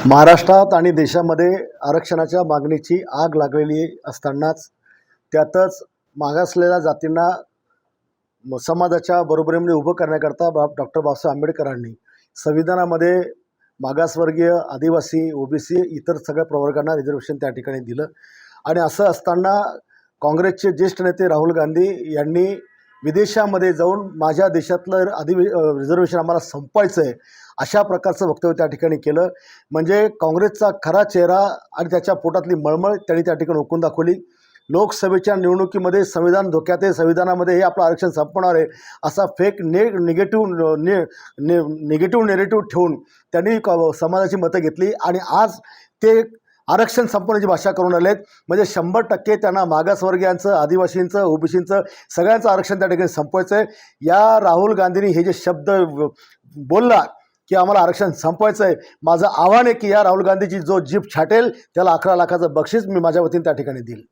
महाराष्ट्रात आणि देशामध्ये आरक्षणाच्या मागणीची आग लागलेली असतानाच त्यातच मागासलेल्या जातींना समाजाच्या बरोबरीमध्ये उभं करण्याकरता डॉक्टर बाबासाहेब आंबेडकरांनी संविधानामध्ये मागासवर्गीय, आदिवासी, ओबीसी इतर सगळ्या प्रवर्गांना रिझर्वेशन त्या ठिकाणी दिलं. आणि असं असताना काँग्रेसचे ज्येष्ठ नेते राहुल गांधी यांनी विदेशामध्ये जाऊन माझ्या देशातलं रिझर्वेशन आम्हाला संपवायचं आहे अशा प्रकारचं वक्तव्य त्या ठिकाणी केलं. म्हणजे काँग्रेसचा खरा चेहरा आणि त्याच्या पोटातली मळमळ त्यांनी त्या ठिकाणी ओकून दाखवली. लोकसभेच्या निवडणुकीमध्ये संविधान धोक्यात आहे, संविधानामध्ये हे आपलं आरक्षण संपवणार आहे असा फेक निगेटिव्ह नेरेटिव्ह ठेवून त्यांनी समाजाची मतं घेतली आणि आज ते आरक्षण संपवण्याची भाषा करून आलेत. म्हणजे 100% त्यांना मागासवर्गीयांचं, आदिवासींचं, ओबीसींचं सगळ्यांचं आरक्षण त्या ठिकाणी संपवायचं आहे. या राहुल गांधींनी हे जे शब्द बोलला की आम्हाला आरक्षण संपवायचं आहे, माझं आव्हान आहे की या राहुल गांधीची जो जीभ छाटेल त्याला 11 लाखाचं बक्षीस मी माझ्या वतीने त्या ठिकाणी देईल.